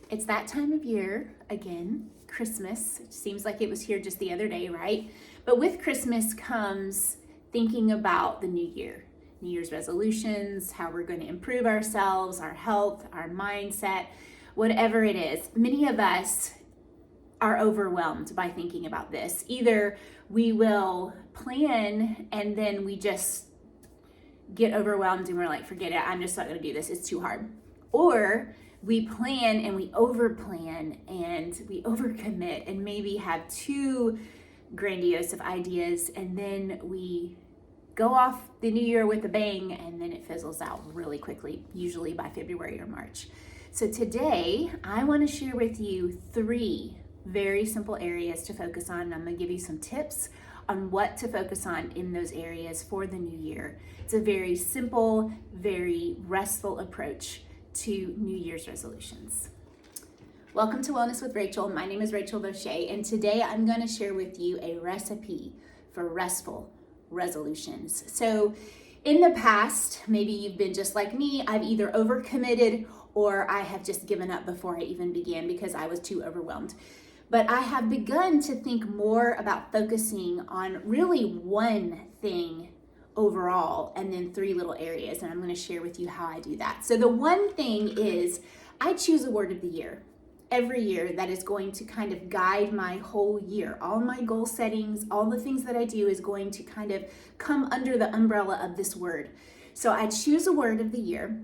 It's that time of year again, Christmas. It seems like it was here just the other day, right? But with Christmas comes thinking about the new year, New Year's resolutions, how we're going to improve ourselves, our health, our mindset, whatever it is. Many of us are overwhelmed by thinking about this. Either we will plan and then we just get overwhelmed and we're like, forget it, I'm just not going to do this, it's too hard. Or we plan and we overplan and we overcommit and maybe have too grandiose of ideas, and then we go off the new year with a bang and then it fizzles out really quickly, usually by February or March. So today I want to share with you 3 very simple areas to focus on. I'm going to give you some tips on what to focus on in those areas for the new year. It's a very simple, very restful approach to New Year's resolutions. Welcome to Wellness with Rachel. My name is Rachel Boucher, and today I'm going to share with you a recipe for restful resolutions. So in the past, maybe you've been just like me, I've either overcommitted or I have just given up before I even began because I was too overwhelmed. But I have begun to think more about focusing on really one thing overall and then 3 little areas, and I'm going to share with you how I do that. So the one thing is I choose a word of the year every year that is going to kind of guide my whole year. All my goal settings, all the things that I do is going to kind of come under the umbrella of this word. So I choose a word of the year,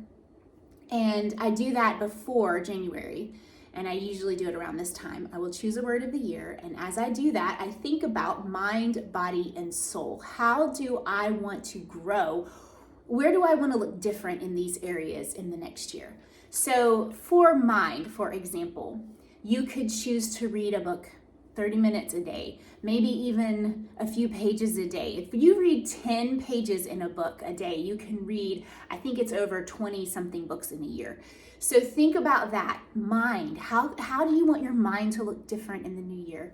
and I do that before January. And I usually do it around this time. I will choose a word of the year, and as I do that, I think about mind, body, and soul. How do I want to grow? Where do I want to look different in these areas in the next year? So for mind, for example, you could choose to read a book 30 minutes a day, maybe even a few pages a day. If you read 10 pages in a book a day, you can read, I think it's over 20 something books in a year. So think about that. Mind, how do you want your mind to look different in the new year?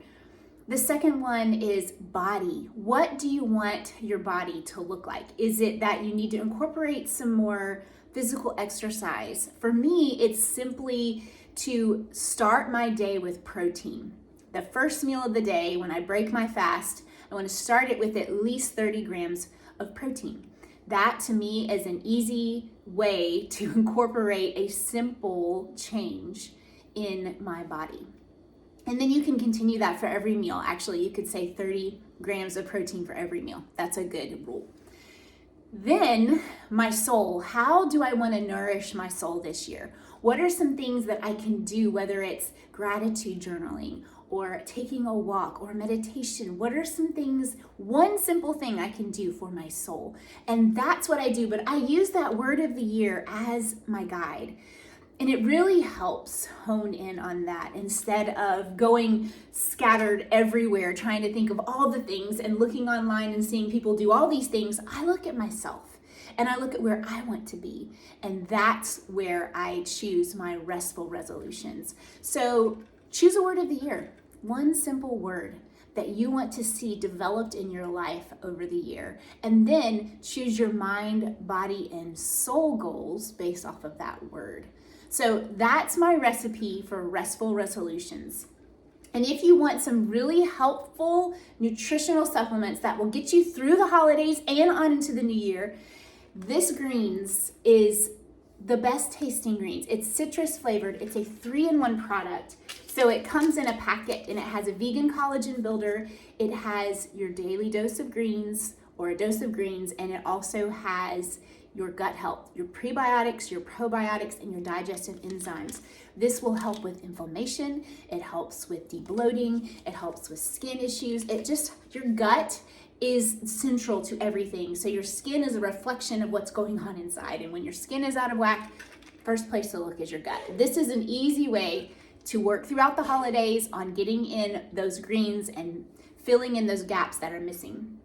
The second one is body. What do you want your body to look like? Is it that you need to incorporate some more physical exercise? For me, it's simply to start my day with protein. The first meal of the day, when I break my fast, I want to start it with at least 30 grams of protein. That to me is an easy way to incorporate a simple change in my body. And then you can continue that for every meal. Actually, you could say 30 grams of protein for every meal. That's a good rule. Then my soul, how do I want to nourish my soul this year? What are some things that I can do, whether it's gratitude journaling or taking a walk or meditation? What are some things, one simple thing I can do for my soul? And that's what I do, but I use that word of the year as my guide. And it really helps hone in on that instead of going scattered everywhere, trying to think of all the things and looking online and seeing people do all these things. I look at myself and I look at where I want to be. And that's where I choose my restful resolutions. So choose a word of the year, one simple word that you want to see developed in your life over the year. And then choose your mind, body, and soul goals based off of that word. So that's my recipe for restful resolutions. And if you want some really helpful nutritional supplements that will get you through the holidays and on into the new year, this greens is the best tasting greens. It's citrus flavored. It's a 3-in-1 product. So it comes in a packet and it has a vegan collagen builder. It has your daily dose of greens or a dose of greens, and it also has your gut health, your prebiotics, your probiotics, and your digestive enzymes. This will help with inflammation. It helps with debloating. It helps with skin issues. Your gut is central to everything. So your skin is a reflection of what's going on inside. And when your skin is out of whack, first place to look is your gut. This is an easy way to work throughout the holidays on getting in those greens and filling in those gaps that are missing.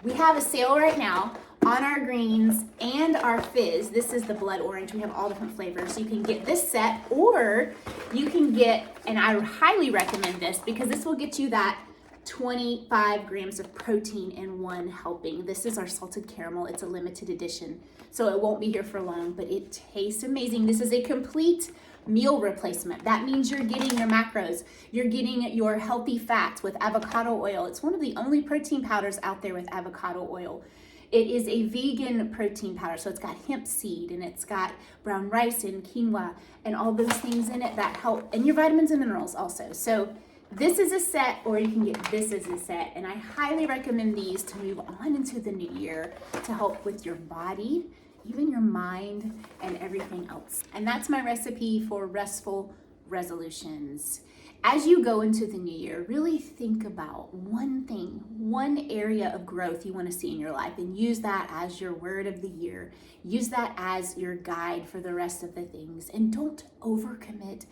We have a sale right now on our greens and our fizz. This is the blood orange. We have all different flavors. You can get this set, or you can get, and I highly recommend this because this will get you that 25 grams of protein in one helping. This is our salted caramel. It's a limited edition, so it won't be here for long, but it tastes amazing. This is a complete meal replacement. That means you're getting your macros. You're getting your healthy fats with avocado oil. It's one of the only protein powders out there with avocado oil. It is a vegan protein powder, so it's got hemp seed and it's got brown rice and quinoa and all those things in it that help, and your vitamins and minerals also. So this is a set, or you can get this as a set, and I highly recommend these to move on into the new year to help with your body, even your mind, and everything else. And that's my recipe for restful resolutions. As you go into the new year, really think about one thing, one area of growth you want to see in your life, and use that as your word of the year. Use that as your guide for the rest of the things, and don't overcommit.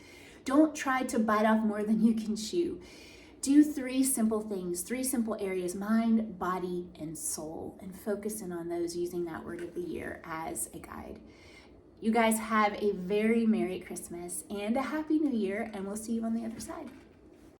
Don't try to bite off more than you can chew. Do 3 simple things, 3 simple areas: mind, body, and soul, and focus in on those using that word of the year as a guide. You guys have a very Merry Christmas and a Happy New Year, and we'll see you on the other side.